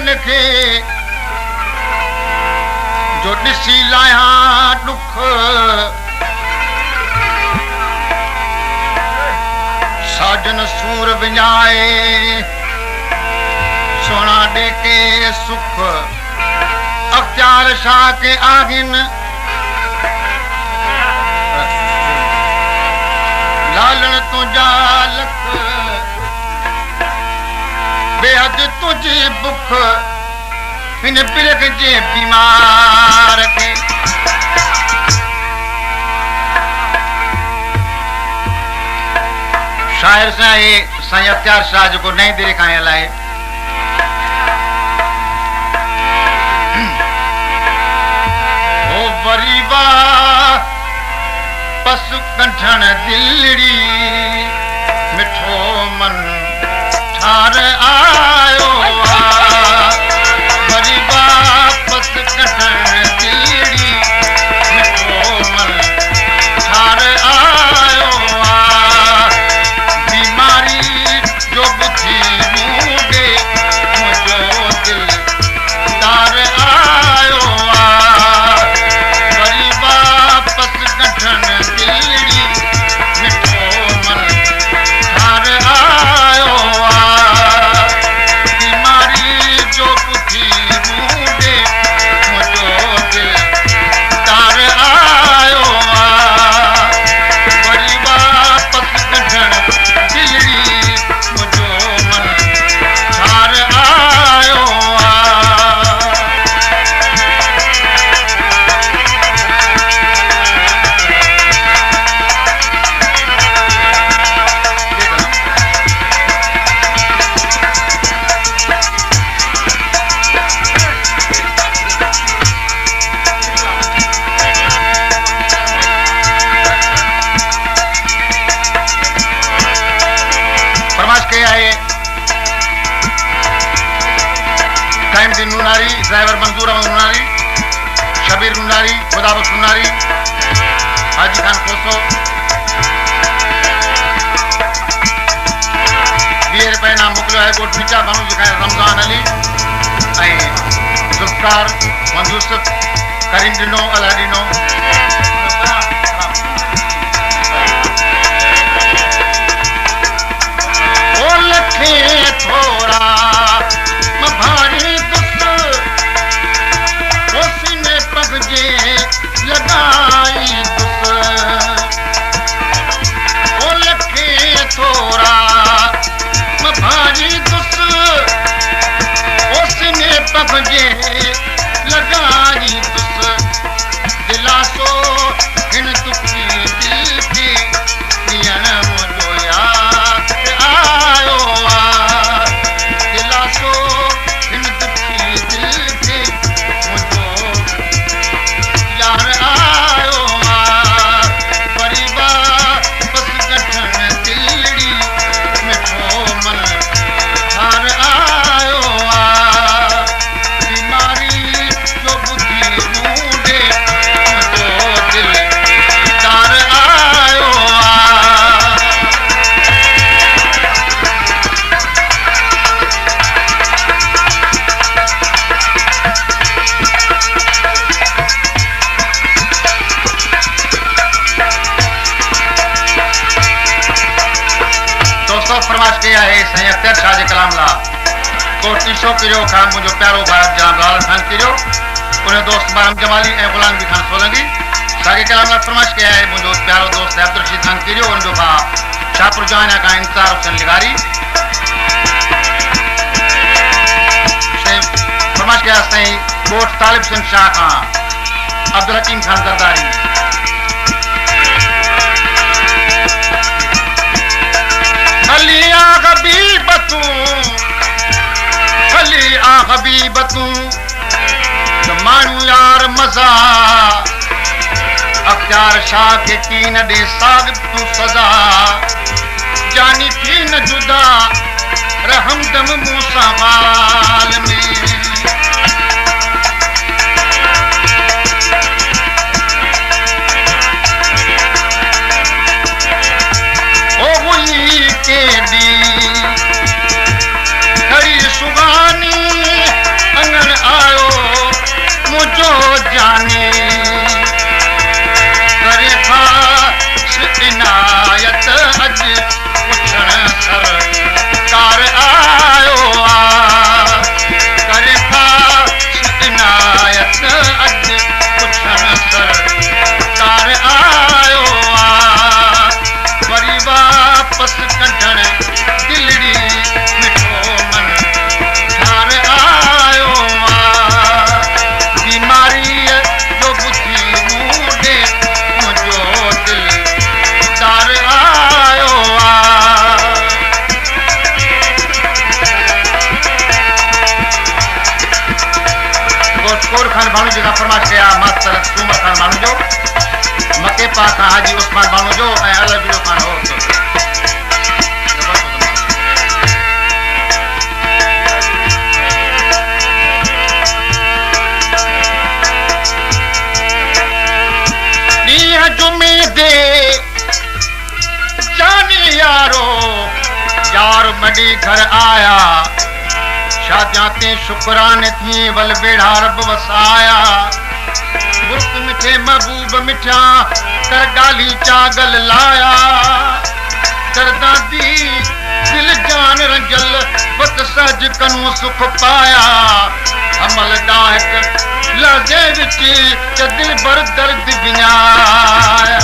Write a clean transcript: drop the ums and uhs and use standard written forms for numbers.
ॾींहंनि खे जो ॾिसी लाहियां ॾुख साजन सूर विञाए सोना ॾे के सुख अख़्तियार शाह के आहिनि लालण तुंहिंजा लख बेहद तुंहिंजी बुख हिन बिरख जे बीमार खे शाइर साईं अख़्तियार शाह जेको नई दिल्ली खां आयल आहे ओ वरीबा पस कंठण दिलड़ी मिठो मन ठार आयो वरीबा पस कंठण दिलड़ी मिठो मन ठार आयो बीमारी जो बुद्धि मूंडे मुझो दिल तार आयो वरीबा पस कंठण दिलड़ी मिठो मन ठार आयो बीमारी जो बुद्धि मूंडे मुझो दिल तार आयो वरीबा पस कंठण दिलड़ी मुझो मन ठार आयो फरमाइश के आहे टाइमदीन नूनारी ड्राइवर मंजूर अहमद नूनारी शबीर नूनारी खुदाबख्श नूनारी हाजी खान खोसो 20 रुपए नाम मोकिलियो आहे ॻोठ नीचा बनू जी खां रमज़ान अली ऐं ज़ुल्फ़कार मंजूसफ करीम ॾिनो अला ॾिनो ओ लखे थोरा भारी दुख ओ सीने पग जे लगाई दुख ओ लखे थोरा भारी दुख ओ सीने पग जे लगाई दुख दिलासो हिन दुखी दिल खे ॾियण मुंहिंजो याद आयो दिलासो हिन दुखी दिल खे मुंहिंजो यार आयो वरीबा बस गठण दिलड़ी मिठो मन ठार आयो बीमारी जो बुद्धि मूंडे मुंहिंजो दिल तार आयो दोस्तों फरमाइश के आहे साईं अख़्तियार शाह जे कलाम ला कोट ईशो किरियो खां मुंहिंजो प्यारो भाउ जनाब लाल खान किरियो उन दोस्त बारम जमाली ऐं गुलाम बी खान सोलंगी साॻे कलाम ला फरमाइश के आहे मुंहिंजो प्यारो दोस्त अब्दुल रशीद खान किरियो उन जो भाउ शाहपुर जवाना खां इंतज़ार हुसैन लिगारी फरमाइश के आहे साईं ॻोठ तालिब सिंह शाह खां अब्दुल हकीम खान ज़रदारी हबीबतूं माण्हू यार मज़ा अख़्तियार शाह के की न ॾे साग तूं सज़ा जानी थी न जुदा रहमदम मूसां हाल में ओ हुई के दी खड़ी सुगानी मुझो जाने करे खास इनायत अज पुछण सरकार आयो आ करे खास इनायत अज पुछण सरकार आयो आ वरी वापस कढण दिलड़ी मिठो मन ठार आयो आ बीमारी जो बुधी मूंडे मुझो दिल तार आयो आ गोटकोर खान भाणू जेका फरमाइश कया मास्टर सूमर खान भाणू जो मके पा खां हाजी उस्मान भाणू जो ऐं अलॻ खान हो जानी यारो यार मडी घर आया शादियां ते शुक्राने थी वल बेड़ा रब वसाया मुर्क मिठे महबूब मिठा कर गाली चागल लाया दर्दा दी दिल जान रंजल वत सज कनु सुख पाया अमल दाहक लजे विच दिल बर दर्द विञाया